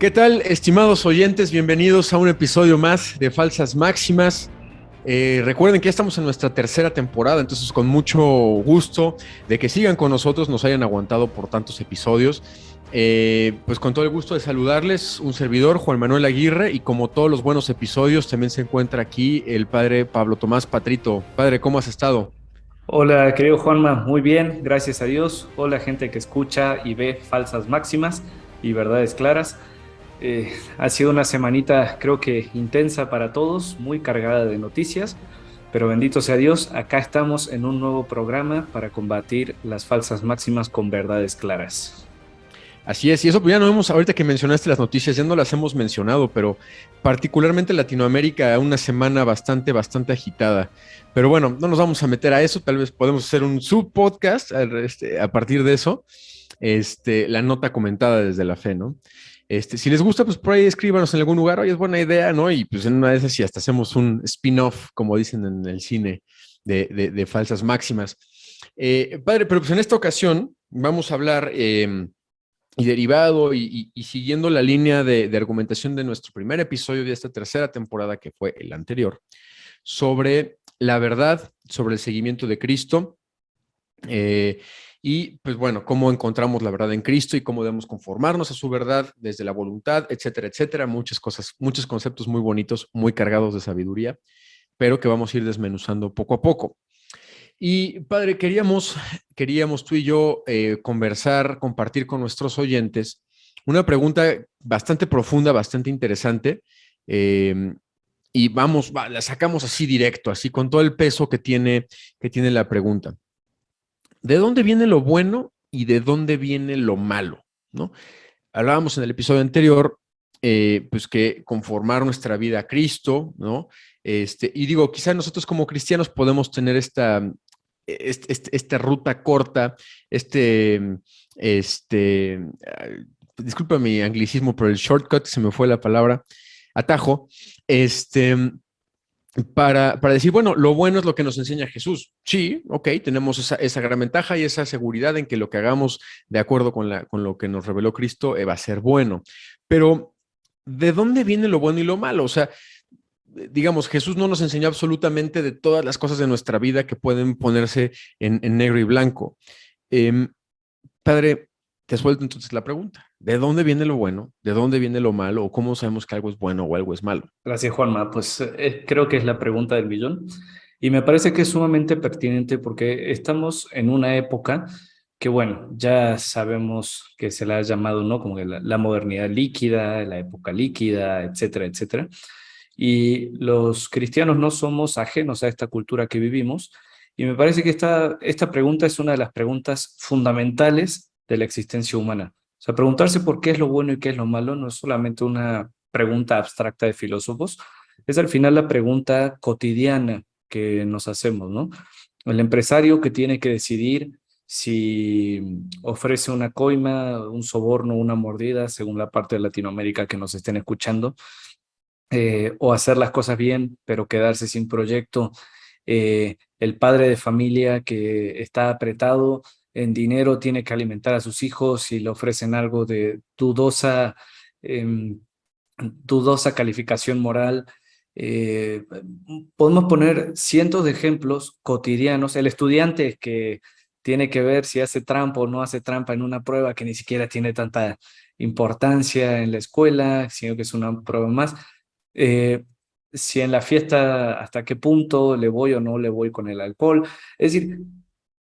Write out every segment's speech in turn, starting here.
¿Qué tal, estimados oyentes? Bienvenidos a un episodio más de Falsas Máximas. Recuerden que ya estamos en nuestra tercera temporada, entonces con mucho gusto de que sigan con nosotros, nos hayan aguantado por tantos episodios. Pues con todo el gusto de saludarles, un servidor, Juan Manuel Aguirre, y como todos los buenos episodios, también se encuentra aquí el padre Pablo Tomás Patrito. Padre, ¿cómo has estado? Hola, querido Juanma, muy bien, gracias a Dios. Hola, gente que escucha y ve falsas máximas y verdades claras. Ha sido una semanita, creo que intensa para todos, muy cargada de noticias, pero bendito sea Dios, acá estamos en un nuevo programa para combatir las falsas máximas con verdades claras. Así es, y eso pues ya no hemos, ahorita que mencionaste las noticias, ya no las hemos mencionado, pero particularmente Latinoamérica, una semana bastante agitada. Pero bueno, no nos vamos a meter a eso, tal vez podemos hacer un subpodcast a partir de eso, la nota comentada desde la fe, ¿no? Si les gusta, pues por ahí escríbanos en algún lugar, oye, es buena idea, ¿no? Y pues en una de esas, si hasta hacemos un spin-off, como dicen en el cine, de falsas máximas. Padre, pero pues en esta ocasión vamos a hablar y derivado y siguiendo la línea de argumentación de nuestro primer episodio de esta tercera temporada, que fue el anterior, sobre la verdad, sobre el seguimiento de Cristo, eh, y pues bueno, cómo encontramos la verdad en Cristo y cómo debemos conformarnos a su verdad desde la voluntad, etcétera, etcétera. Muchas cosas, muchos conceptos muy bonitos, muy cargados de sabiduría, pero que vamos a ir desmenuzando poco a poco. Y padre, queríamos tú y yo conversar, compartir con nuestros oyentes una pregunta bastante profunda, bastante interesante. eh, y la sacamos así directo, así con todo el peso que tiene la pregunta. ¿De dónde viene lo bueno y de dónde viene lo malo? ¿No? Hablábamos en el episodio anterior, pues que conformar nuestra vida a Cristo, ¿no? Y digo, quizá nosotros como cristianos podemos tener esta ruta corta, este, disculpa mi anglicismo, pero el shortcut, se me fue la palabra, atajo, para decir, bueno, lo bueno es lo que nos enseña Jesús. Sí, ok, tenemos esa gran ventaja y esa seguridad en que lo que hagamos de acuerdo con lo que nos reveló Cristo va a ser bueno. Pero, ¿de dónde viene lo bueno y lo malo? O sea, digamos, Jesús no nos enseñó absolutamente de todas las cosas de nuestra vida que pueden ponerse en negro y blanco. Eh, Padre, te suelto entonces la pregunta. ¿De dónde viene lo bueno? ¿De dónde viene lo malo? ¿O cómo sabemos que algo es bueno o algo es malo? Gracias, Juanma. Pues creo que es la pregunta del millón y me parece que es sumamente pertinente porque estamos en una época que, bueno, ya sabemos que se la ha llamado, ¿no? Como que la modernidad líquida, la época líquida, etcétera, etcétera. Y los cristianos no somos ajenos a esta cultura que vivimos y me parece que esta pregunta es una de las preguntas fundamentales de la existencia humana. O sea, preguntarse por qué es lo bueno y qué es lo malo no es solamente una pregunta abstracta de filósofos, es al final la pregunta cotidiana que nos hacemos, ¿no? El empresario que tiene que decidir si ofrece una coima, un soborno, una mordida, según la parte de Latinoamérica que nos estén escuchando, o hacer las cosas bien, pero quedarse sin proyecto. El padre de familia que está apretado en dinero tiene que alimentar a sus hijos y le ofrecen algo de em, dudosa calificación moral. Eh, Podemos poner cientos de ejemplos cotidianos. El estudiante que tiene que ver si hace trampa o no hace trampa en una prueba que ni siquiera tiene tanta importancia en la escuela, sino que es una prueba más. Eh, si en la fiesta, hasta qué punto le voy o no le voy con el alcohol. Es decir,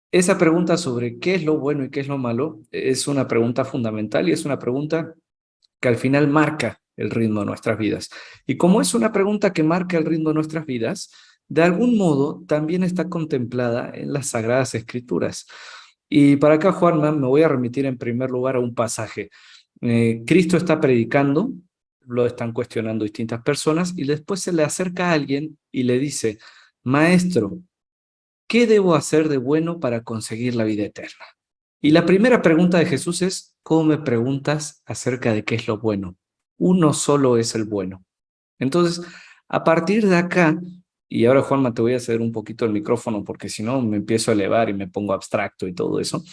esa pregunta sobre qué es lo bueno y qué es lo malo es una pregunta fundamental y es una pregunta que al final marca el ritmo de nuestras vidas. Y como es una pregunta que marca el ritmo de nuestras vidas, de algún modo también está contemplada en las Sagradas Escrituras. Y para acá, Juanma, me voy a remitir en primer lugar a un pasaje. Cristo está predicando, lo están cuestionando distintas personas y después se le acerca a alguien y le dice, Maestro, ¿qué debo hacer de bueno para conseguir la vida eterna? Y la primera pregunta de Jesús es, ¿cómo me preguntas acerca de qué es lo bueno? Uno solo es el bueno. Entonces, a partir de acá, y ahora Juanma, te voy a ceder un poquito el micrófono porque si no me empiezo a elevar y me pongo abstracto y todo eso,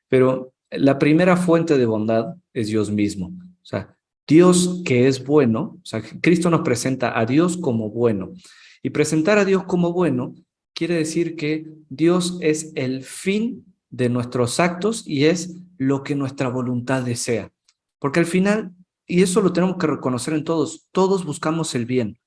pero la primera fuente de bondad es Dios mismo. O sea, Dios que es bueno, o sea, Cristo nos presenta a Dios como bueno. Y presentar a Dios como bueno quiere decir que Dios es el fin de nuestros actos y es lo que nuestra voluntad desea. Porque al final, y eso lo tenemos que reconocer en todos, todos buscamos el bien,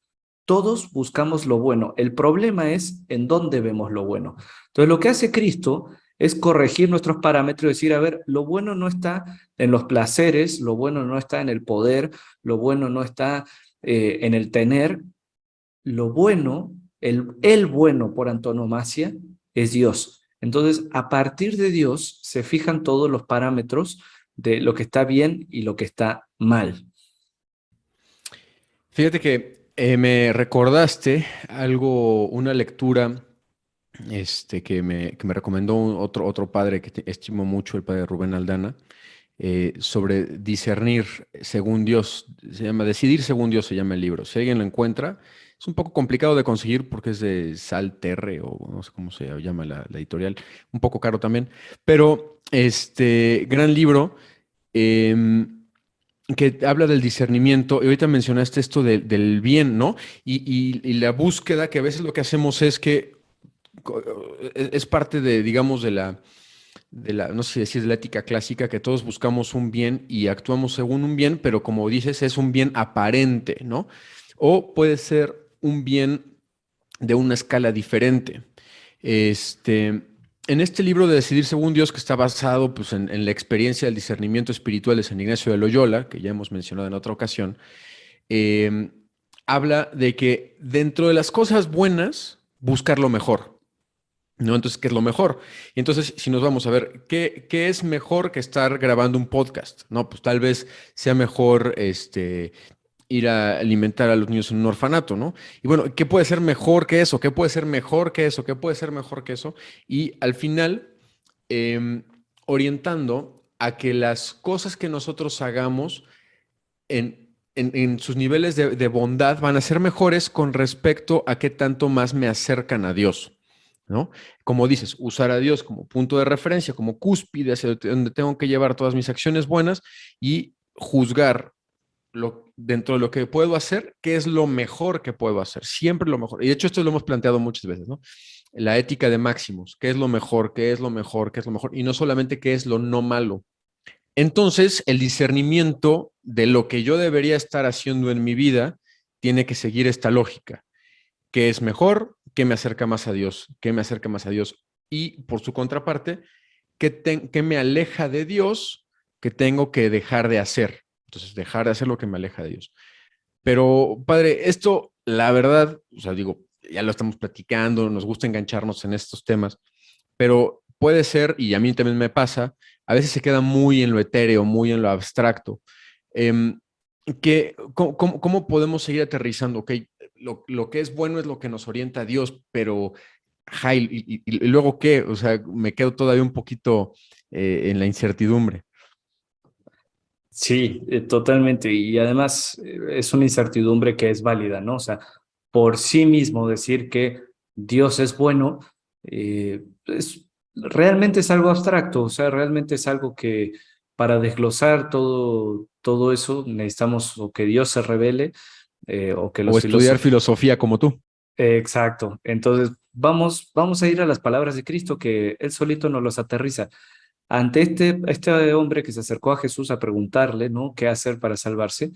todos buscamos lo bueno. El problema es en dónde vemos lo bueno. Entonces, lo que hace Cristo es corregir nuestros parámetros y decir, a ver, lo bueno no está en los placeres, lo bueno no está en el poder, lo bueno no está en el tener, lo bueno, el bueno por antonomasia es Dios. Entonces, a partir de Dios se fijan todos los parámetros de lo que está bien y lo que está mal. Fíjate que me recordaste algo, una lectura que me recomendó otro padre que estimo mucho, el padre Rubén Aldana, sobre discernir según Dios. Se llama Decidir según Dios, se llama el libro. Si alguien lo encuentra, es un poco complicado de conseguir porque es de Sal Terre o no sé cómo se llama la editorial, un poco caro también, pero gran libro. em, que habla del discernimiento, y ahorita mencionaste esto del bien, ¿no? Y la búsqueda, que a veces lo que hacemos es que co- es parte de, digamos, no sé si decir de la ética clásica, que todos buscamos un bien y actuamos según un bien, pero como dices, es un bien aparente, ¿no? O puede ser un bien de una escala diferente. Este, en este libro de Decidir según Dios, que está basado pues, en la experiencia del discernimiento espiritual de San Ignacio de Loyola, que ya hemos mencionado en otra ocasión, eh, habla de que dentro de las cosas buenas, buscar lo mejor. ¿No? Entonces, ¿qué es lo mejor? Y entonces, si nos vamos a ver, ¿qué es mejor que estar grabando un podcast? No, pues tal vez sea mejor ir a alimentar a los niños en un orfanato, ¿no? Y bueno, ¿qué puede ser mejor que eso? ¿Qué puede ser mejor que eso? ¿Qué puede ser mejor que eso? Y al final, eh, orientando a que las cosas que nosotros hagamos en sus niveles de bondad van a ser mejores con respecto a qué tanto más me acercan a Dios, ¿no? Como dices, usar a Dios como punto de referencia, como cúspide hacia donde tengo que llevar todas mis acciones buenas y juzgar dentro de lo que puedo hacer, qué es lo mejor que puedo hacer, siempre lo mejor. Y de hecho esto lo hemos planteado muchas veces, ¿no? La ética de máximos, qué es lo mejor, qué es lo mejor, qué es lo mejor, y no solamente qué es lo no malo. Entonces, el discernimiento de lo que yo debería estar haciendo en mi vida tiene que seguir esta lógica. ¿Qué es mejor? ¿Qué me acerca más a Dios? ¿Qué me acerca más a Dios? Y por su contraparte, ¿qué me aleja de Dios que tengo que dejar de hacer? Entonces, dejar de hacer lo que me aleja de Dios. Pero, padre, esto, la verdad, o sea, digo, ya lo estamos platicando, nos gusta engancharnos en estos temas, pero puede ser, y a mí también me pasa, a veces se queda muy en lo etéreo, muy en lo abstracto. Eh, ¿Cómo podemos seguir aterrizando? Ok, lo que es bueno es lo que nos orienta a Dios, pero, Jail, y luego qué? O sea, me quedo todavía un poquito en la incertidumbre. Sí, totalmente. Y además es una incertidumbre que es válida, ¿no? O sea, por sí mismo decir que Dios es bueno, realmente es algo abstracto, o sea, realmente es algo que para desglosar todo eso necesitamos o que Dios se revele o que O los estudiar filósofos. filosofía como tú. Exacto. Entonces, vamos a ir a las palabras de Cristo que Él solito nos los aterriza. Ante este hombre que se acercó a Jesús a preguntarle, ¿no? ¿Qué hacer para salvarse?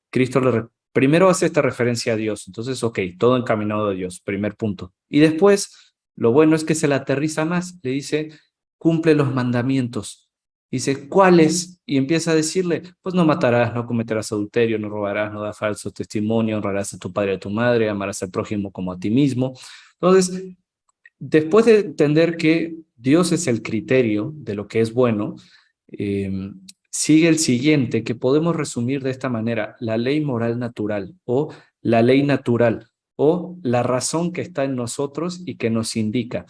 Cristo primero hace esta referencia a Dios. Entonces, ok, todo encaminado a Dios, primer punto. Y después, lo bueno es que se le aterriza más. Le dice, cumple los mandamientos. Dice, ¿cuáles? Y empieza a decirle, pues no matarás, no cometerás adulterio, no robarás, no das falso testimonio, honrarás a tu padre y a tu madre, amarás al prójimo como a ti mismo. Entonces, después de entender que Dios es el criterio de lo que es bueno, eh, sigue el siguiente, que podemos resumir de esta manera, la ley moral natural o la ley natural o la razón que está en nosotros y que nos indica.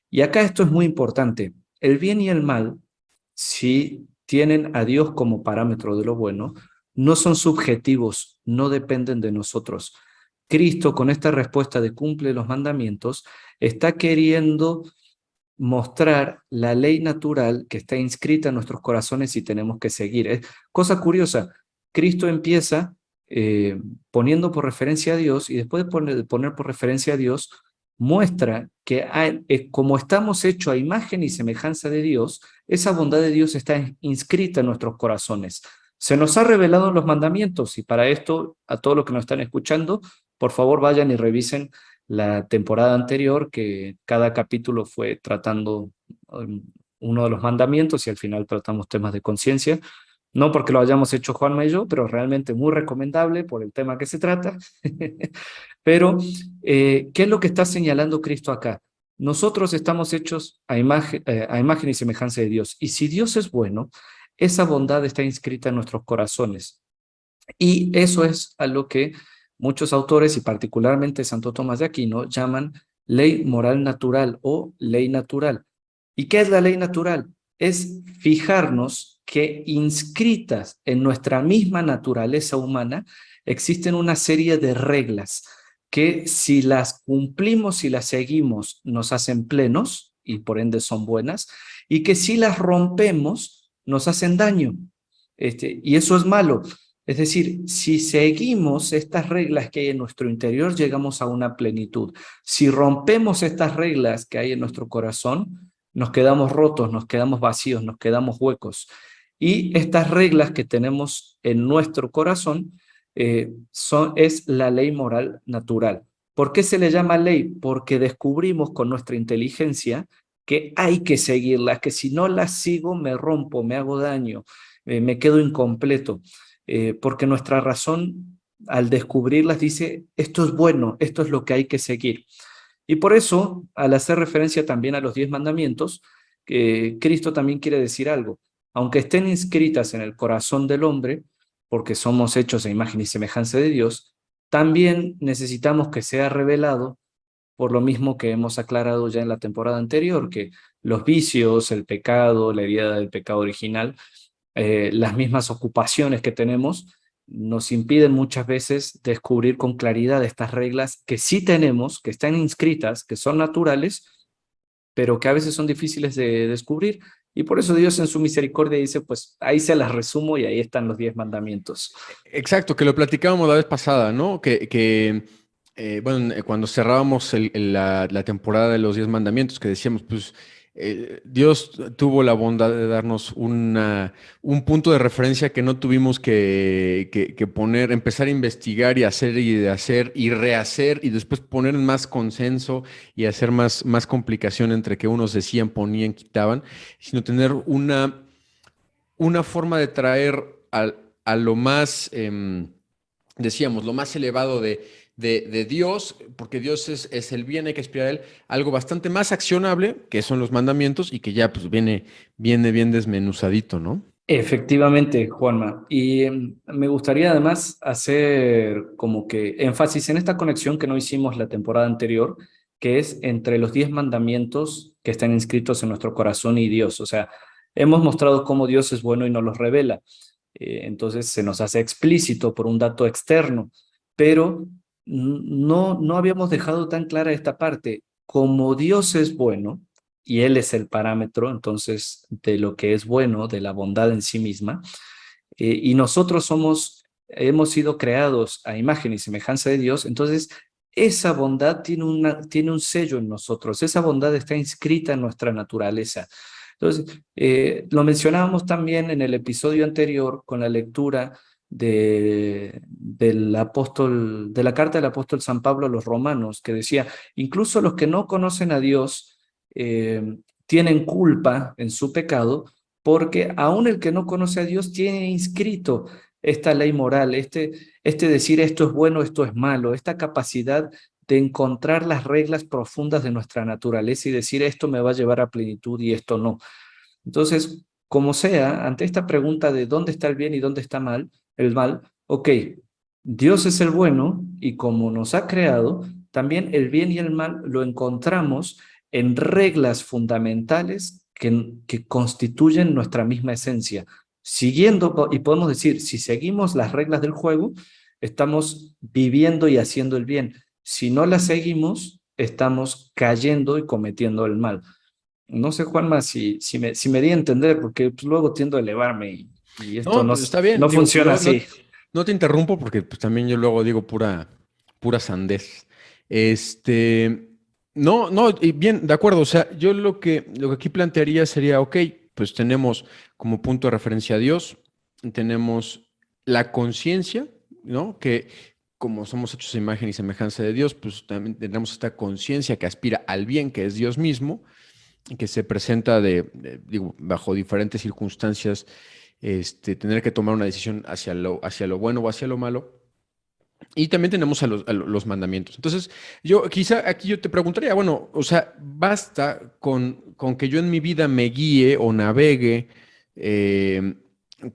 Y acá esto es muy importante. El bien y el mal, si tienen a Dios como parámetro de lo bueno, no son subjetivos, no dependen de nosotros. Cristo, con esta respuesta de cumple los mandamientos, está queriendo mostrar la ley natural que está inscrita en nuestros corazones y tenemos que seguir. Es cosa curiosa, Cristo empieza poniendo por referencia a Dios, y después de poner por referencia a Dios, muestra que como estamos hechos a imagen y semejanza de Dios, esa bondad de Dios está inscrita en nuestros corazones. Se nos ha revelado los mandamientos, y para esto, a todos los que nos están escuchando, por favor vayan y revisen la temporada anterior, que cada capítulo fue tratando uno de los mandamientos, y al final tratamos temas de conciencia. No porque lo hayamos hecho Juanma y yo, pero realmente muy recomendable por el tema que se trata. Pero, ¿qué es lo que está señalando Cristo acá? Nosotros estamos hechos a imagen y semejanza de Dios. Y si Dios es bueno, esa bondad está inscrita en nuestros corazones. Y eso es a lo que muchos autores, y particularmente Santo Tomás de Aquino, llaman ley moral natural o ley natural. ¿Y qué es la ley natural? Es fijarnos que inscritas en nuestra misma naturaleza humana existen una serie de reglas que, si las cumplimos y las seguimos, nos hacen plenos y por ende son buenas, y que si las rompemos nos hacen daño. Y eso es malo. Es decir, si seguimos estas reglas que hay en nuestro interior, llegamos a una plenitud. Si rompemos estas reglas que hay en nuestro corazón, nos quedamos rotos, nos quedamos vacíos, nos quedamos huecos. Y estas reglas que tenemos en nuestro corazón es la ley moral natural. ¿Por qué se le llama ley? Porque descubrimos con nuestra inteligencia que hay que seguirlas, que si no las sigo me rompo, me hago daño, me quedo incompleto. Porque nuestra razón, al descubrirlas, dice, esto es bueno, esto es lo que hay que seguir. Y por eso, al hacer referencia también a los 10 mandamientos, Cristo también quiere decir algo. Aunque estén inscritas en el corazón del hombre, porque somos hechos a imagen y semejanza de Dios, también necesitamos que sea revelado, por lo mismo que hemos aclarado ya en la temporada anterior, que los vicios, el pecado, la herida del pecado original, las mismas ocupaciones que tenemos, nos impiden muchas veces descubrir con claridad estas reglas que sí tenemos, que están inscritas, que son naturales, pero que a veces son difíciles de descubrir. Y por eso Dios en su misericordia dice, pues ahí se las resumo y ahí están los 10 mandamientos. Exacto, que lo platicábamos la vez pasada, ¿no? Bueno, cuando cerrábamos la temporada de los 10 mandamientos, que decíamos, pues Dios tuvo la bondad de darnos un punto de referencia que no tuvimos que poner, empezar a investigar y hacer y de hacer y rehacer y después poner en más consenso y hacer más complicación entre que unos decían, ponían, quitaban, sino tener una forma de traer a lo más, decíamos, lo más elevado de Dios, porque Dios es el bien, hay que aspirar a Él, algo bastante más accionable, que son los mandamientos, y que ya pues viene bien desmenuzadito, ¿no? Efectivamente, Juanma. Y me gustaría además hacer como que énfasis en esta conexión que no hicimos la temporada anterior, que es entre los 10 mandamientos que están inscritos en nuestro corazón y Dios. O sea, hemos mostrado cómo Dios es bueno y nos los revela. Entonces se nos hace explícito por un dato externo, pero no habíamos dejado tan clara esta parte. Como Dios es bueno, y Él es el parámetro, entonces, de lo que es bueno, de la bondad en sí misma, y nosotros hemos sido creados a imagen y semejanza de Dios, entonces esa bondad tiene un sello en nosotros, esa bondad está inscrita en nuestra naturaleza. Entonces, lo mencionábamos también en el episodio anterior con la lectura del apóstol, de la carta del apóstol San Pablo a los romanos, que decía, incluso los que no conocen a Dios tienen culpa en su pecado, porque aún el que no conoce a Dios tiene inscrito esta ley moral, este decir esto es bueno, esto es malo, esta capacidad de encontrar las reglas profundas de nuestra naturaleza y decir esto me va a llevar a plenitud y esto no. Entonces, como sea, ante esta pregunta de dónde está el bien y dónde está el mal, ok, Dios es el bueno y como nos ha creado, también el bien y el mal lo encontramos en reglas fundamentales que constituyen nuestra misma esencia. Siguiendo, y podemos decir, si seguimos las reglas del juego, estamos viviendo y haciendo el bien. Si no las seguimos, estamos cayendo y cometiendo el mal. No sé, Juanma, si me di a entender, porque pues, luego tiendo a elevarme. Y esto No, no, pues está bien. no Digo, funciona así. no te interrumpo porque pues, también yo luego digo pura sandez. Este, no, y bien, de acuerdo. O sea, yo lo que aquí plantearía sería, ok, pues tenemos como punto de referencia a Dios, tenemos la conciencia, ¿no? Que como somos hechos a imagen y semejanza de Dios, pues también tenemos esta conciencia que aspira al bien, que es Dios mismo, que se presenta digo, bajo diferentes circunstancias, tener que tomar una decisión hacia lo bueno o hacia lo malo. Y también tenemos los mandamientos. Entonces, yo quizá aquí yo te preguntaría, bueno, o sea, basta con que yo en mi vida me guíe o navegue eh,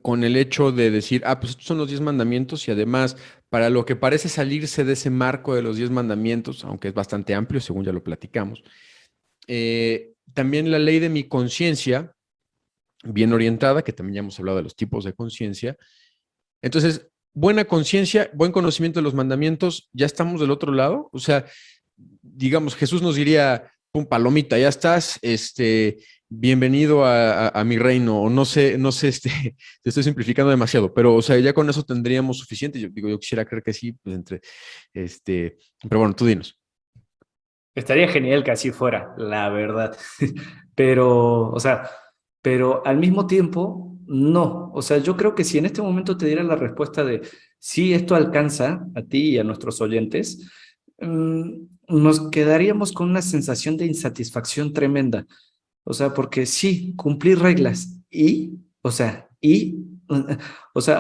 con el hecho de decir, ah, pues estos son los 10 mandamientos y además, para lo que parece salirse de ese marco de los 10 mandamientos, aunque es bastante amplio, según ya lo platicamos, también la ley de mi conciencia, bien orientada, que también ya hemos hablado de los tipos de conciencia. Entonces, buena conciencia, buen conocimiento de los mandamientos, ya estamos del otro lado. O sea, digamos, Jesús nos diría, pum, palomita, ya estás, bienvenido a mi reino, o no sé, te estoy simplificando demasiado, pero, o sea, ya con eso tendríamos suficiente. Yo digo, yo quisiera creer que sí, pues pero bueno, tú dinos. Estaría genial que así fuera, la verdad. Pero, o sea, pero al mismo tiempo, no. O sea, yo creo que si en este momento te diera la respuesta de si esto alcanza a ti y a nuestros oyentes, nos quedaríamos con una sensación de insatisfacción tremenda. O sea, porque sí, cumplir reglas o sea,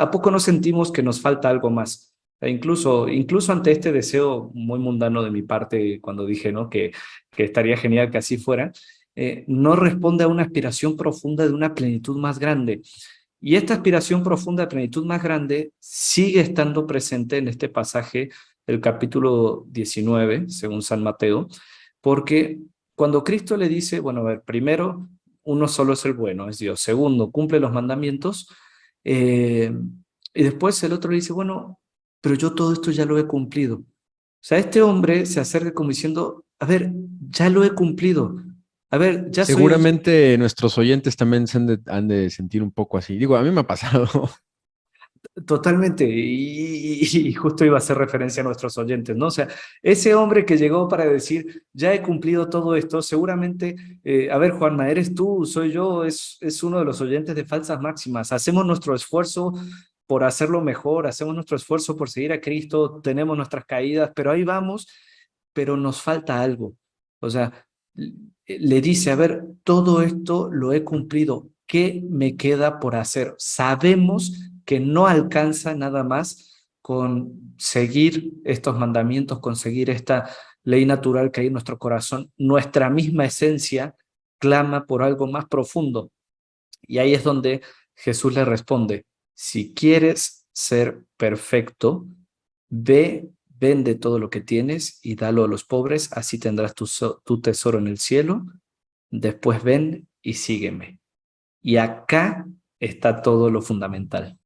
¿a poco no sentimos que nos falta algo más? Incluso ante este deseo muy mundano de mi parte, cuando dije, ¿no? Que estaría genial que así fuera, no responde a una aspiración profunda de una plenitud más grande. Y esta aspiración profunda de plenitud más grande sigue estando presente en este pasaje del capítulo 19, según San Mateo, porque cuando Cristo le dice, bueno, a ver, primero, uno solo es el bueno, es Dios. Segundo, cumple los mandamientos. eh, y después el otro le dice, bueno, pero yo todo esto ya lo he cumplido. O sea, este hombre se acerca como diciendo, a ver, ya lo he cumplido. A ver, ya soy. Seguramente nuestros oyentes también han de sentir un poco así. Digo, a mí me ha pasado. Totalmente, y justo iba a hacer referencia a nuestros oyentes, ¿no? O sea, ese hombre que llegó para decir, ya he cumplido todo esto, seguramente, a ver, Juanma, ¿eres tú? ¿Soy yo? Es uno de los oyentes de falsas máximas. Hacemos nuestro esfuerzo por hacerlo mejor, hacemos nuestro esfuerzo por seguir a Cristo, tenemos nuestras caídas, pero ahí vamos, pero nos falta algo. O sea, le dice, a ver, todo esto lo he cumplido, ¿qué me queda por hacer? Sabemos que no alcanza nada más con seguir estos mandamientos, con seguir esta ley natural que hay en nuestro corazón. Nuestra misma esencia clama por algo más profundo. Y ahí es donde Jesús le responde, si quieres ser perfecto, ve, vende todo lo que tienes y dalo a los pobres, así tendrás tu tesoro en el cielo. Después ven y sígueme. Y acá está todo lo fundamental.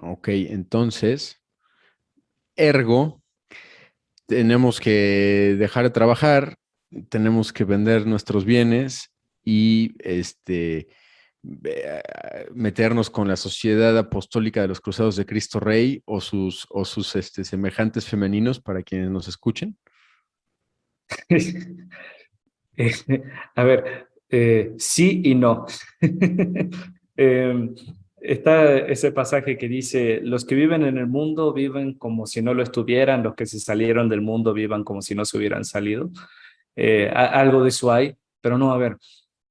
Ok, entonces, ergo, tenemos que dejar de trabajar, tenemos que vender nuestros bienes y meternos con la Sociedad Apostólica de los Cruzados de Cristo Rey o sus semejantes femeninos para quienes nos escuchen. Eh, a ver, sí y no. Eh, Está ese pasaje que dice, los que viven en el mundo viven como si no lo estuvieran, los que se salieron del mundo vivan como si no se hubieran salido. Algo de eso hay, pero no, a ver,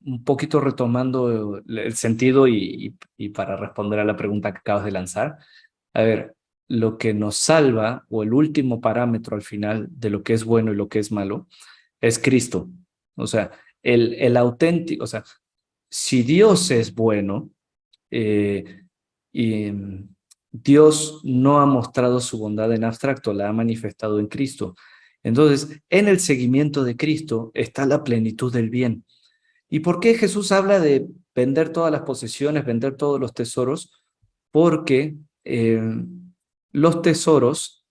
un poquito retomando el sentido y para responder a la pregunta que acabas de lanzar, a ver, lo que nos salva o el último parámetro al final de lo que es bueno y lo que es malo es Cristo. O sea, el auténtico, o sea, si Dios es bueno eh, y Dios no ha mostrado su bondad en abstracto, la ha manifestado en Cristo. Entonces, en el seguimiento de Cristo está la plenitud del bien. ¿Y por qué Jesús habla de vender todas las posesiones, vender todos los tesoros? Porque los tesoros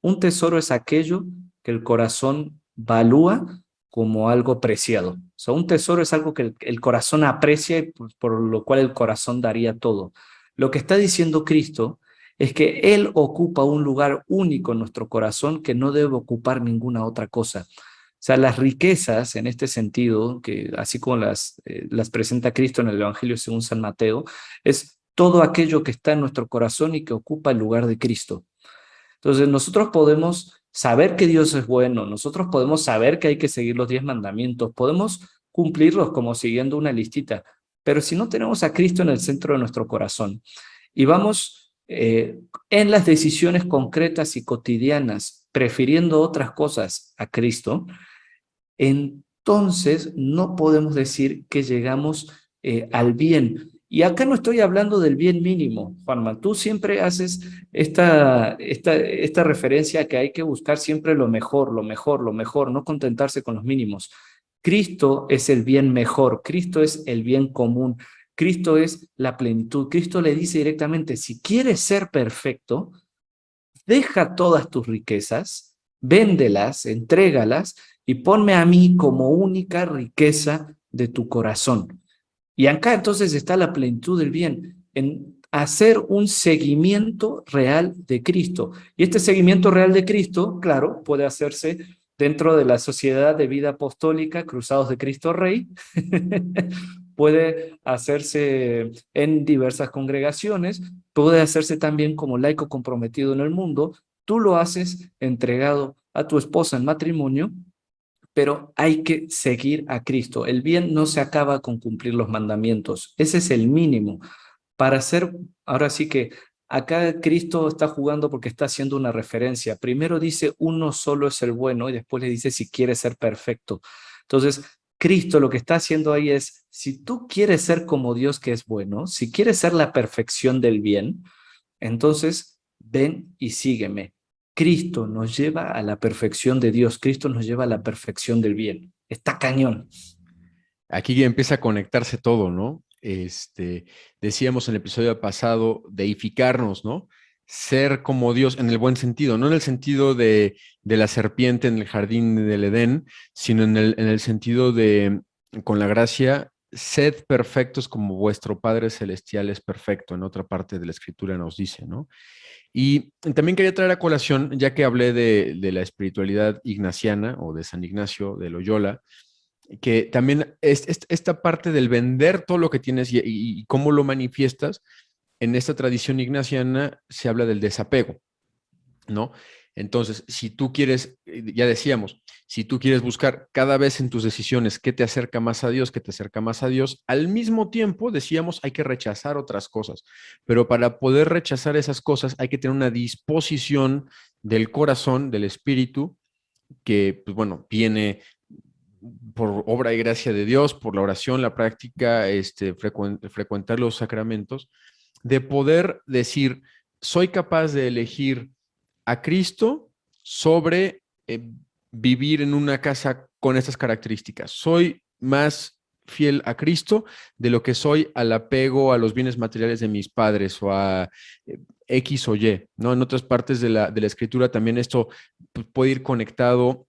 un tesoro es aquello que el corazón valúa como algo preciado. O sea, un tesoro es algo que el corazón aprecia y por lo cual el corazón daría todo. Lo que está diciendo Cristo es que Él ocupa un lugar único en nuestro corazón que no debe ocupar ninguna otra cosa. O sea, las riquezas en este sentido, que así como las presenta Cristo en el Evangelio según San Mateo, es todo aquello que está en nuestro corazón y que ocupa el lugar de Cristo. Entonces, nosotros podemos saber que Dios es bueno, nosotros podemos saber que hay que seguir los 10 mandamientos, podemos cumplirlos como siguiendo una listita, pero si no tenemos a Cristo en el centro de nuestro corazón y vamos en las decisiones concretas y cotidianas, prefiriendo otras cosas a Cristo, entonces no podemos decir que llegamos al bien. Y acá no estoy hablando del bien mínimo, Juanma. Tú siempre haces esta referencia a que hay que buscar siempre lo mejor, lo mejor, lo mejor, no contentarse con los mínimos. Cristo es el bien mejor, Cristo es el bien común, Cristo es la plenitud. Cristo le dice directamente, si quieres ser perfecto, deja todas tus riquezas, véndelas, entrégalas y ponme a mí como única riqueza de tu corazón. Y acá entonces está la plenitud del bien, en hacer un seguimiento real de Cristo. Y este seguimiento real de Cristo, claro, puede hacerse dentro de la Sociedad de Vida Apostólica Cruzados de Cristo Rey, puede hacerse en diversas congregaciones, puede hacerse también como laico comprometido en el mundo. Tú lo haces entregado a tu esposa en matrimonio, pero hay que seguir a Cristo. El bien no se acaba con cumplir los mandamientos. Ese es el mínimo. Para ser, ahora sí que acá Cristo está jugando porque está haciendo una referencia. Primero dice uno solo es el bueno y después le dice si quiere ser perfecto. Entonces, Cristo lo que está haciendo ahí es, si tú quieres ser como Dios que es bueno, si quieres ser la perfección del bien, entonces ven y sígueme. Cristo nos lleva a la perfección de Dios, Cristo nos lleva a la perfección del bien. Está cañón. Aquí empieza a conectarse todo, ¿no? Decíamos en el episodio pasado, deificarnos, ¿no? Ser como Dios en el buen sentido, no en el sentido de la serpiente en el jardín del Edén, sino en el sentido de, con la gracia, sed perfectos como vuestro Padre Celestial es perfecto, en otra parte de la Escritura nos dice, ¿no? Y también quería traer a colación, ya que hablé de la espiritualidad ignaciana o de San Ignacio de Loyola, que también es esta parte del vender todo lo que tienes y cómo lo manifiestas, en esta tradición ignaciana se habla del desapego, ¿no? Entonces, si tú quieres, ya decíamos, si tú quieres buscar cada vez en tus decisiones qué te acerca más a Dios, qué te acerca más a Dios, al mismo tiempo, decíamos, hay que rechazar otras cosas, pero para poder rechazar esas cosas hay que tener una disposición del corazón, del espíritu, que, pues bueno, viene por obra y gracia de Dios, por la oración, la práctica, frecuentar los sacramentos, de poder decir, soy capaz de elegir a Cristo sobre vivir en una casa con estas características. Soy más fiel a Cristo de lo que soy al apego a los bienes materiales de mis padres o a X o Y, ¿no? En otras partes de la escritura también esto pues, puede ir conectado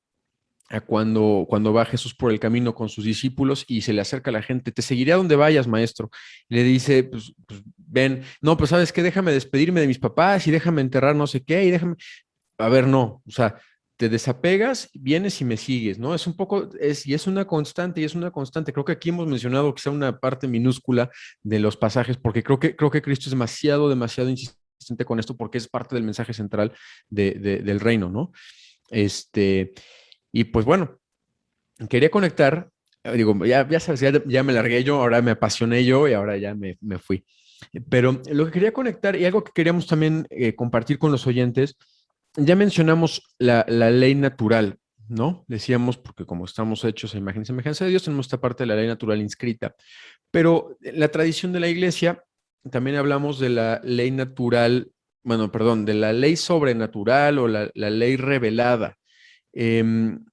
a cuando va Jesús por el camino con sus discípulos y se le acerca a la gente, te seguiré a donde vayas, maestro. Y le dice, pues ven, no, pues sabes qué, déjame despedirme de mis papás y déjame enterrar no sé qué y déjame, a ver, no, o sea, te desapegas, vienes y me sigues, ¿no? Es un poco, y es una constante, y es una constante. Creo que aquí hemos mencionado quizá una parte minúscula de los pasajes, porque creo que Cristo es demasiado, demasiado insistente con esto, porque es parte del mensaje central del reino, ¿no? Este, y pues bueno, quería conectar, digo, ya sabes, ya me largué yo, ahora me apasioné yo y ahora ya me fui. Pero lo que quería conectar y algo que queríamos también compartir con los oyentes, ya mencionamos la ley natural, ¿no? Decíamos, porque como estamos hechos a imagen y semejanza de Dios, tenemos esta parte de la ley natural inscrita. Pero en la tradición de la iglesia, también hablamos de la ley natural, bueno, perdón, de la ley sobrenatural o la ley revelada. Em,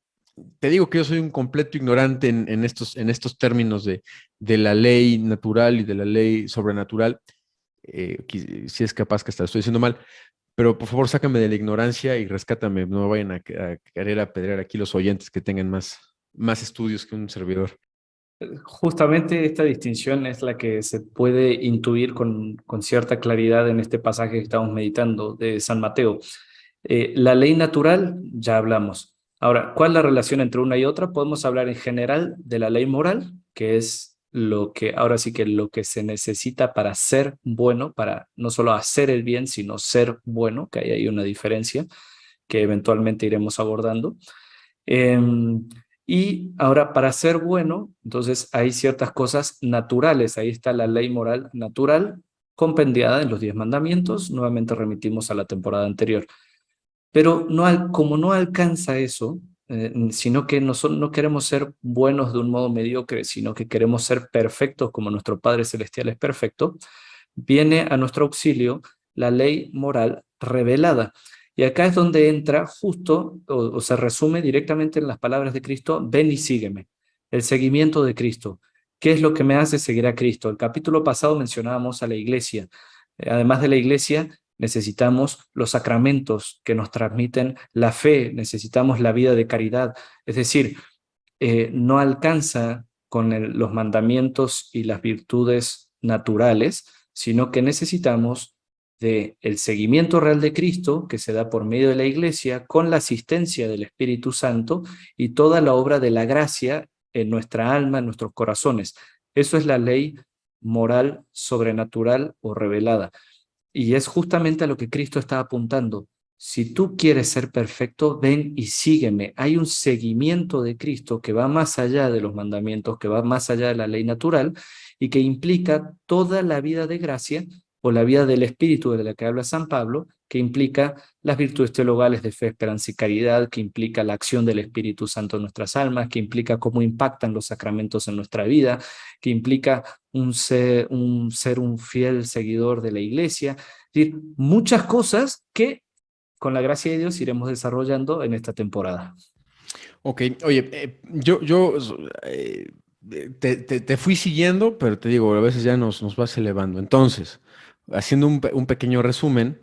Te digo que yo soy un completo ignorante en estos términos de la ley natural y de la ley sobrenatural. Si es capaz que hasta lo estoy diciendo mal, pero por favor sácame de la ignorancia y rescátame, no me vayan a querer apedrear aquí los oyentes que tengan más. más estudios que un servidor. Justamente esta distinción es la que se puede intuir con cierta claridad en este pasaje que estamos meditando de San Mateo. La ley natural, ya hablamos. Ahora, ¿cuál es la relación entre una y otra? Podemos hablar en general de la ley moral, que es lo que, ahora sí que lo que se necesita para ser bueno, para no solo hacer el bien, sino ser bueno, que ahí hay una diferencia que eventualmente iremos abordando. Y ahora, para ser bueno, entonces hay ciertas cosas naturales. Ahí está la ley moral natural compendiada en los 10 mandamientos. Nuevamente remitimos a la temporada anterior. Pero no, como no alcanza eso, sino que no queremos ser buenos de un modo mediocre, sino que queremos ser perfectos como nuestro Padre Celestial es perfecto, viene a nuestro auxilio la ley moral revelada. Y acá es donde entra justo, o se resume directamente en las palabras de Cristo: ven y sígueme. El seguimiento de Cristo. ¿Qué es lo que me hace seguir a Cristo? El capítulo pasado mencionábamos a la iglesia. Además de la iglesia, necesitamos los sacramentos que nos transmiten la fe, necesitamos la vida de caridad. Es decir, no alcanza con los mandamientos y las virtudes naturales, sino que necesitamos de el seguimiento real de Cristo, que se da por medio de la Iglesia, con la asistencia del Espíritu Santo y toda la obra de la gracia en nuestra alma, en nuestros corazones. Eso es la ley moral sobrenatural o revelada. Y es justamente a lo que Cristo está apuntando. Si tú quieres ser perfecto, ven y sígueme. Hay un seguimiento de Cristo que va más allá de los mandamientos, que va más allá de la ley natural y que implica toda la vida de gracia o la vida del Espíritu de la que habla San Pablo, que implica las virtudes teologales de fe, esperanza y caridad, que implica la acción del Espíritu Santo en nuestras almas, que implica cómo impactan los sacramentos en nuestra vida, que implica un fiel seguidor de la Iglesia. Es decir, muchas cosas que con la gracia de Dios iremos desarrollando en esta temporada. Ok, oye, eh, te fui siguiendo, pero te digo, a veces ya nos vas elevando. Entonces, haciendo un pequeño resumen,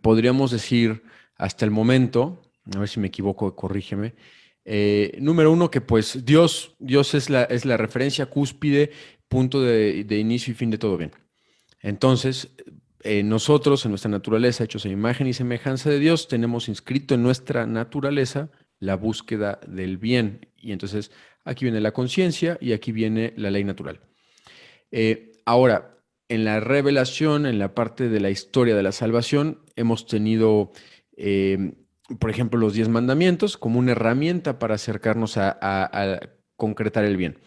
podríamos decir hasta el momento, a ver si me equivoco, corrígeme. Número uno, que pues Dios es la referencia cúspide, punto de inicio y fin de todo bien. Entonces, nosotros en nuestra naturaleza, hechos a imagen y semejanza de Dios, tenemos inscrito en nuestra naturaleza la búsqueda del bien. Y entonces aquí viene la conciencia y aquí viene la ley natural. Ahora, en la revelación, en la parte de la historia de la salvación, hemos tenido, eh, por ejemplo, los 10 mandamientos como una herramienta para acercarnos a concretar el bien.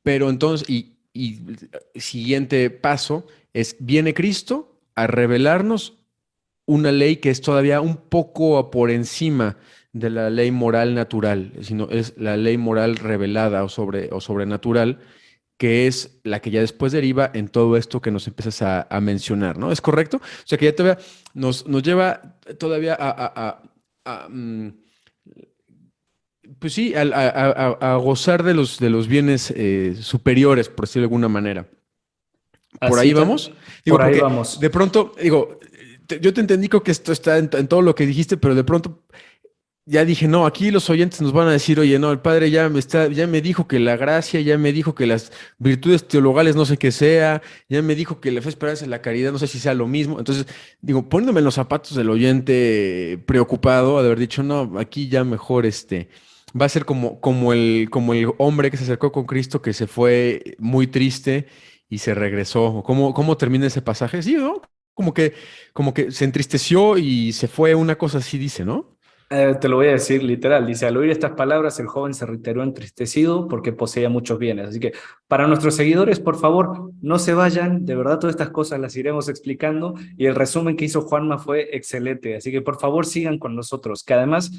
Pero entonces, y siguiente paso es, viene Cristo a revelarnos una ley que es todavía un poco por encima de la ley moral natural, sino es la ley moral revelada o sobrenatural, que es la que ya después deriva en todo esto que nos empiezas a mencionar, ¿no? ¿Es correcto? O sea que ya todavía nos lleva todavía pues sí, a gozar de los bienes superiores, por decirlo de alguna manera. ¿Por ahí Así, vamos? Digo, por ahí porque vamos. de pronto, digo, yo te entendí, creo que esto está en todo lo que dijiste, pero de pronto ya dije, no, aquí los oyentes nos van a decir, oye, no, el padre ya me dijo que la gracia, ya me dijo que las virtudes teologales no sé qué sea, ya me dijo que la fe, esperanza y la caridad, no sé si sea lo mismo. Entonces, digo, poniéndome en los zapatos del oyente preocupado, de haber dicho, no, aquí ya mejor va a ser como el hombre que se acercó con Cristo, que se fue muy triste y se regresó. ¿Cómo termina ese pasaje? Sí, ¿no? Como que se entristeció y se fue, una cosa así dice, ¿no? Te lo voy a decir literal. Dice: al oír estas palabras, el joven se retiró entristecido porque poseía muchos bienes. Así que para nuestros seguidores, por favor, no se vayan. De verdad, todas estas cosas las iremos explicando y el resumen que hizo Juanma fue excelente. Así que por favor sigan con nosotros. Que además,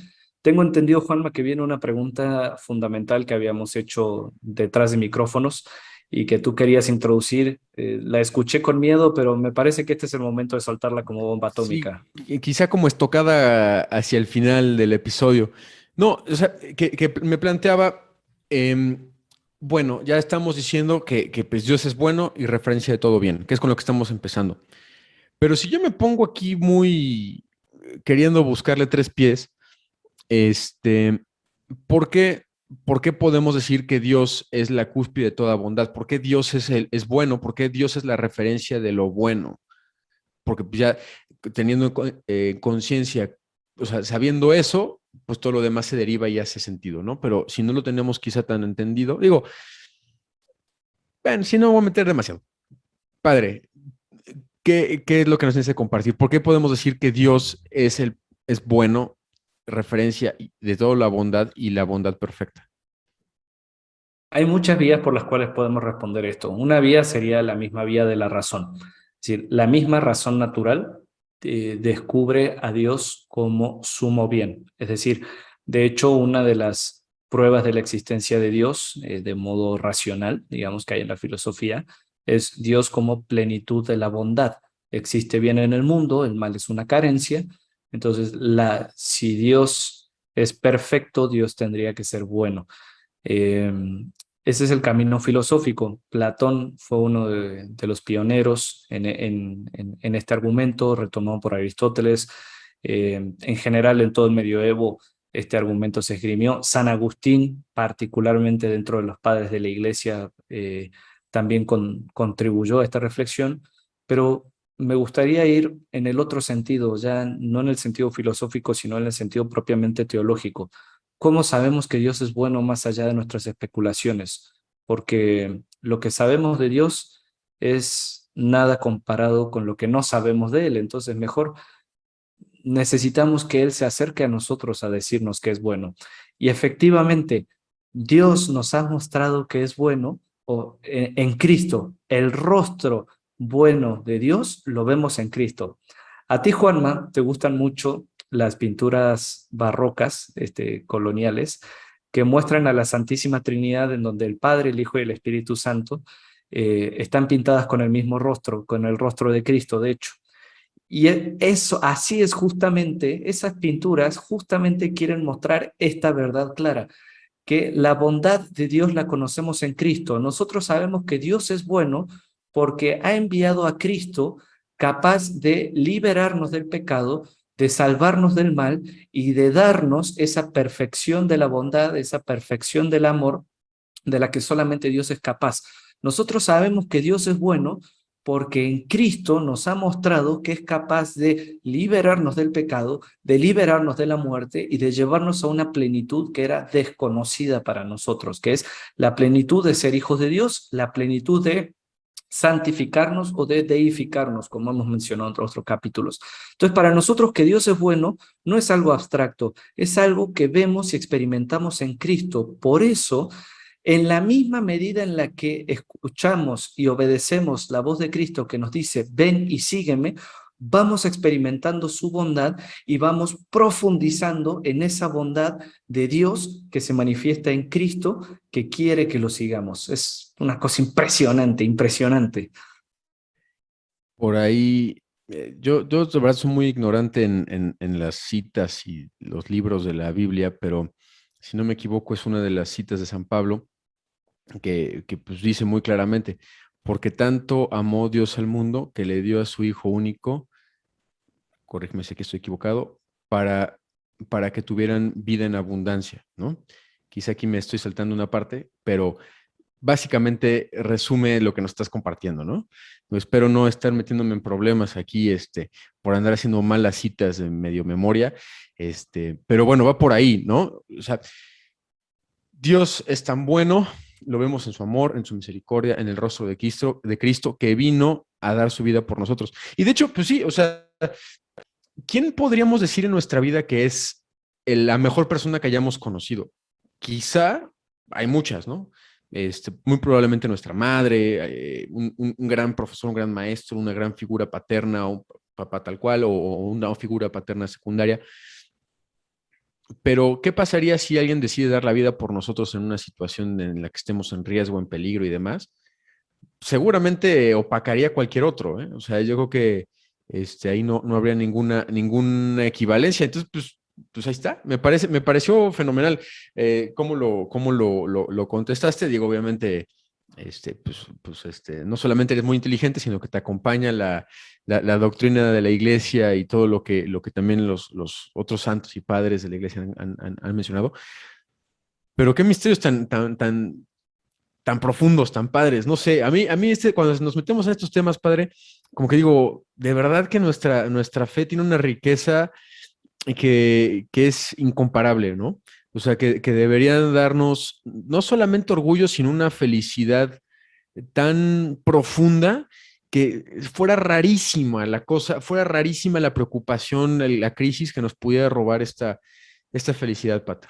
tengo entendido, Juanma, que viene una pregunta fundamental que habíamos hecho detrás de micrófonos y que tú querías introducir. La escuché con miedo, pero me parece que este es el momento de soltarla como bomba Sí, atómica. quizá como estocada hacia el final del episodio. No, o sea, que me planteaba, em, bueno, ya estamos diciendo que pues Dios es bueno y referencia de todo bien, que es con lo que estamos empezando. Pero si yo me pongo aquí muy queriendo buscarle tres pies, este, ¿por qué? ¿por qué podemos decir que Dios es la cúspide de toda bondad? ¿Por qué Dios es bueno? ¿Por qué Dios es la referencia de lo bueno? Porque pues, ya teniendo conciencia, o sea, sabiendo eso, pues todo lo demás se deriva y hace sentido, ¿no? Pero si no lo tenemos quizá tan entendido, digo, bueno, si no voy a meter demasiado. Padre, ¿qué es lo que nos tienes que compartir? ¿Por qué podemos decir que Dios es bueno, referencia de toda la bondad y la bondad perfecta? Hay muchas vías por las cuales podemos responder esto. Una vía sería la misma vía de la razón. Es decir, la misma razón natural descubre a Dios como sumo bien. Es decir, de hecho, una de las pruebas de la existencia de Dios, de modo racional, digamos que hay en la filosofía, es Dios como plenitud de la bondad. Existe bien en el mundo, el mal es una carencia. Entonces, si Dios es perfecto, Dios tendría que ser bueno. Eh, Ese es el camino filosófico. Platón fue uno de los pioneros en este argumento, retomado por Aristóteles. En general, en todo el medioevo, este argumento se esgrimió. San Agustín, particularmente dentro de los padres de la Iglesia, también contribuyó a esta reflexión, pero me gustaría ir en el otro sentido, ya no en el sentido filosófico, sino en el sentido propiamente teológico. ¿Cómo sabemos que Dios es bueno más allá de nuestras especulaciones? Porque lo que sabemos de Dios es nada comparado con lo que no sabemos de Él. Entonces, mejor necesitamos que Él se acerque a nosotros a decirnos que es bueno. Y efectivamente, Dios nos ha mostrado que es bueno en Cristo. El rostro bueno de Dios lo vemos en Cristo. A ti, Juanma, te gustan mucho las pinturas barrocas, coloniales, que muestran a la Santísima Trinidad en donde el Padre, el Hijo y el Espíritu Santo están pintadas con el mismo rostro, con el rostro de Cristo, de hecho. Y eso, así es justamente, esas pinturas justamente quieren mostrar esta verdad clara, que la bondad de Dios la conocemos en Cristo. Nosotros sabemos que Dios es bueno porque ha enviado a Cristo capaz de liberarnos del pecado, de salvarnos del mal y de darnos esa perfección de la bondad, esa perfección del amor de la que solamente Dios es capaz. Nosotros sabemos que Dios es bueno porque en Cristo nos ha mostrado que es capaz de liberarnos del pecado, de liberarnos de la muerte y de llevarnos a una plenitud que era desconocida para nosotros, que es la plenitud de ser hijos de Dios, la plenitud de santificarnos o de deificarnos, como hemos mencionado en otros capítulos. Entonces, para nosotros que Dios es bueno no es algo abstracto, es algo que vemos y experimentamos en Cristo. Por eso, en la misma medida en la que escuchamos y obedecemos la voz de Cristo que nos dice, ven y sígueme, vamos experimentando su bondad y vamos profundizando en esa bondad de Dios que se manifiesta en Cristo, que quiere que lo sigamos. Es una cosa impresionante, impresionante. Por ahí, yo de verdad soy muy ignorante en las citas y los libros de la Biblia, pero si no me equivoco es una de las citas de San Pablo que pues dice muy claramente, porque tanto amó Dios al mundo que le dio a su Hijo único, corrígeme si que estoy equivocado, para, para que tuvieran vida en abundancia, ¿no? Quizá aquí me estoy saltando una parte, pero básicamente resume lo que nos estás compartiendo, ¿no? No espero no estar metiéndome en problemas aquí, por andar haciendo malas citas de medio memoria, pero bueno, va por ahí, ¿no? O sea, Dios es tan bueno, lo vemos en su amor, en su misericordia, en el rostro de Cristo, que vino a dar su vida por nosotros. Y de hecho, pues sí, o sea, ¿quién podríamos decir en nuestra vida que es la mejor persona que hayamos conocido? Quizá hay muchas, ¿no? Muy probablemente nuestra madre, un gran profesor, un gran maestro, una gran figura paterna o papá tal cual, o una figura paterna secundaria. Pero, ¿qué pasaría si alguien decide dar la vida por nosotros en una situación en la que estemos en riesgo, en peligro y demás? Seguramente opacaría cualquier otro, ¿eh? O sea, yo creo que ahí no habría ninguna equivalencia. Entonces, pues ahí está. Me pareció fenomenal cómo lo contestaste. Digo, obviamente, no solamente eres muy inteligente, sino que te acompaña la doctrina de la iglesia y todo lo que también los otros santos y padres de la iglesia han mencionado. pero qué misterios tan profundos, tan padres. No sé, a mí cuando nos metemos en estos temas, padre, como que digo, de verdad que nuestra fe tiene una riqueza que es incomparable, ¿no? O sea, que deberían darnos no solamente orgullo, sino una felicidad tan profunda que fuera rarísima la cosa, fuera rarísima la preocupación, la crisis que nos pudiera robar esta felicidad, Pater.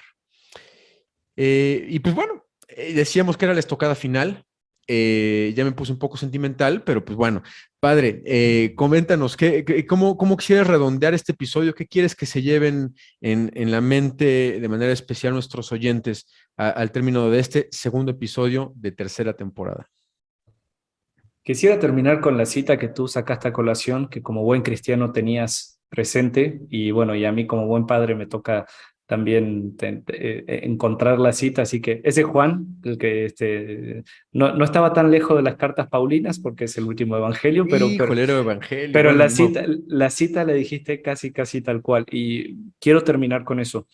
Y pues bueno, decíamos que era la estocada final. Ya me puse un poco sentimental, pero pues bueno, padre, coméntanos, cómo quisieras redondear este episodio? ¿Qué quieres que se lleven en la mente de manera especial nuestros oyentes al término de este segundo episodio de tercera temporada? Quisiera terminar con la cita que tú sacaste a colación, que como buen cristiano tenías presente, y bueno, y a mí como buen padre me toca también encontrar la cita, así que ese Juan, el que no estaba tan lejos de las cartas Paulinas, porque es el último evangelio, Híjole, evangelio, pero bueno, ni modo. la cita le dijiste casi, casi tal cual, y quiero terminar con eso.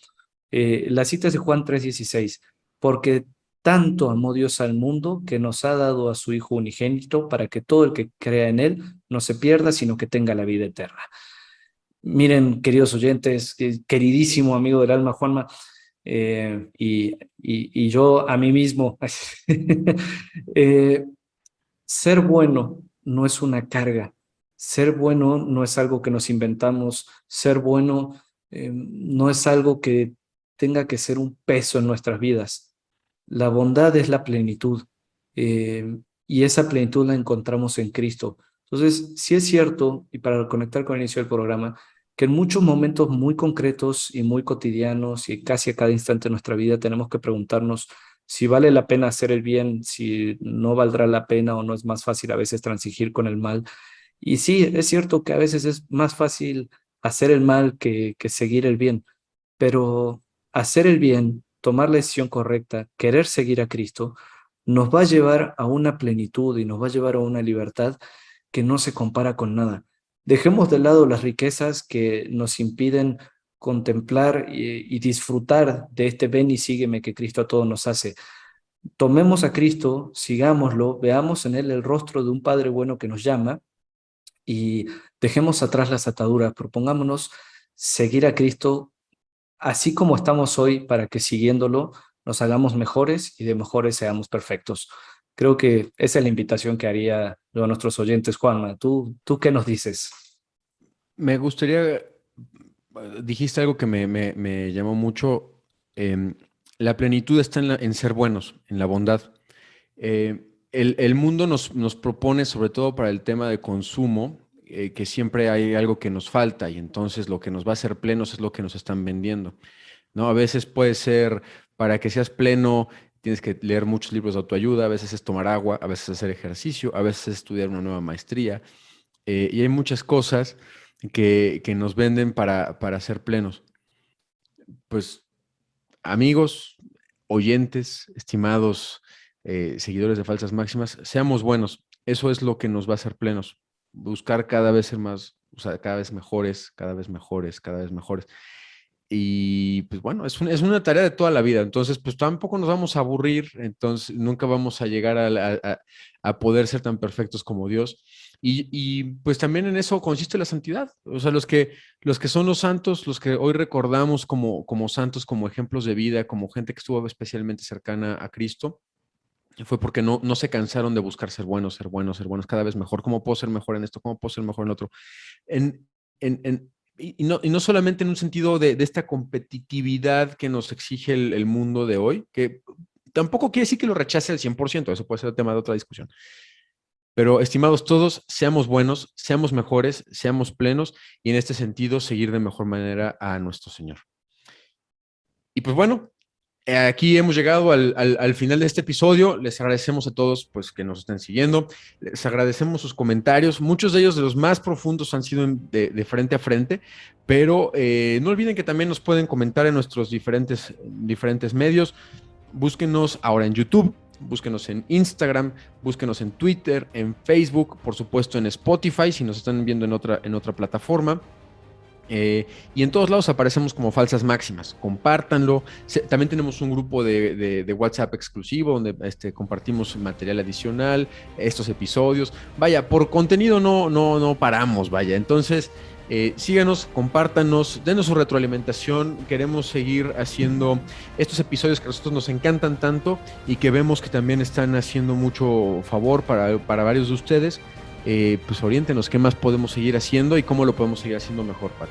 La cita es de Juan 3:16, porque tanto amó Dios al mundo que nos ha dado a su Hijo unigénito para que todo el que crea en Él no se pierda, sino que tenga la vida eterna. Miren, queridos oyentes, queridísimo amigo del alma, Juanma, y yo a mí mismo, eh, ser bueno no es una carga, ser bueno no es algo que nos inventamos, ser bueno no es algo que tenga que ser un peso en nuestras vidas. La bondad es la plenitud y esa plenitud la encontramos en Cristo. Entonces, sí es cierto, y para conectar con el inicio del programa, que en muchos momentos muy concretos y muy cotidianos y casi a cada instante de nuestra vida tenemos que preguntarnos si vale la pena hacer el bien, si no valdrá la pena o no es más fácil a veces transigir con el mal. Y sí, es cierto que a veces es más fácil hacer el mal que seguir el bien, pero hacer el bien, tomar la decisión correcta, querer seguir a Cristo, nos va a llevar a una plenitud y nos va a llevar a una libertad que no se compara con nada. Dejemos de lado las riquezas que nos impiden contemplar y disfrutar de este ven y sígueme que Cristo a todos nos hace. Tomemos a Cristo, sigámoslo, veamos en Él el rostro de un Padre bueno que nos llama y dejemos atrás las ataduras, propongámonos seguir a Cristo así como estamos hoy para que siguiéndolo nos hagamos mejores y de mejores seamos perfectos. Creo que esa es la invitación que haría a nuestros oyentes. Juanma, ¿tú qué nos dices? Me gustaría, dijiste algo que me llamó mucho. em, la plenitud está en ser buenos, en la bondad. El mundo nos propone, sobre todo para el tema de consumo, que siempre hay algo que nos falta y entonces lo que nos va a hacer plenos es lo que nos están vendiendo, ¿no? A veces puede ser, para que seas pleno, tienes que leer muchos libros de autoayuda, a veces es tomar agua, a veces es hacer ejercicio, a veces es estudiar una nueva maestría, y hay muchas cosas que nos venden para ser plenos. Pues amigos, oyentes, estimados seguidores de Falsas Máximas, seamos buenos. Eso es lo que nos va a hacer plenos. Buscar cada vez ser más, o sea, cada vez mejores, cada vez mejores, cada vez mejores. Y pues bueno, es una tarea de toda la vida. Entonces, pues tampoco nos vamos a aburrir. Entonces, nunca vamos a llegar a poder ser tan perfectos como Dios. Pues también en eso consiste la santidad. O sea, los que son los santos, los que hoy recordamos como santos, como ejemplos de vida, como gente que estuvo especialmente cercana a Cristo, fue porque no se cansaron de buscar ser buenos, ser buenos, ser buenos, cada vez mejor. ¿Cómo puedo ser mejor en esto? ¿Cómo puedo ser mejor en otro? En, y no solamente en un sentido de esta competitividad que nos exige el mundo de hoy, que tampoco quiere decir que lo rechace al 100%, eso puede ser tema de otra discusión. Pero, estimados todos, seamos buenos, seamos mejores, seamos plenos y en este sentido seguir de mejor manera a nuestro Señor. Y pues bueno, aquí hemos llegado al final de este episodio. Les agradecemos a todos pues, que nos estén siguiendo. Les agradecemos sus comentarios. Muchos de ellos, de los más profundos, han sido de frente a frente. Pero no olviden que también nos pueden comentar en nuestros diferentes medios. Búsquenos ahora en YouTube. Búsquenos en Instagram, búsquenos en Twitter, en Facebook, por supuesto en Spotify, si nos están viendo en otra plataforma. Y en todos lados aparecemos como falsas máximas. Compártanlo. También tenemos un grupo de WhatsApp exclusivo donde compartimos material adicional, estos episodios. Vaya, por contenido no paramos, vaya. Entonces, síganos, compártanos, denos su retroalimentación. Queremos seguir haciendo estos episodios que a nosotros nos encantan tanto y que vemos que también están haciendo mucho favor para varios de ustedes. Pues oriéntenos qué más podemos seguir haciendo y cómo lo podemos seguir haciendo mejor, Pati.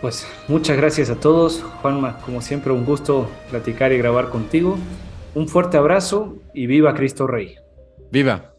Pues muchas gracias a todos. Juanma, como siempre, un gusto platicar y grabar contigo. Un fuerte abrazo y viva Cristo Rey. ¡Viva!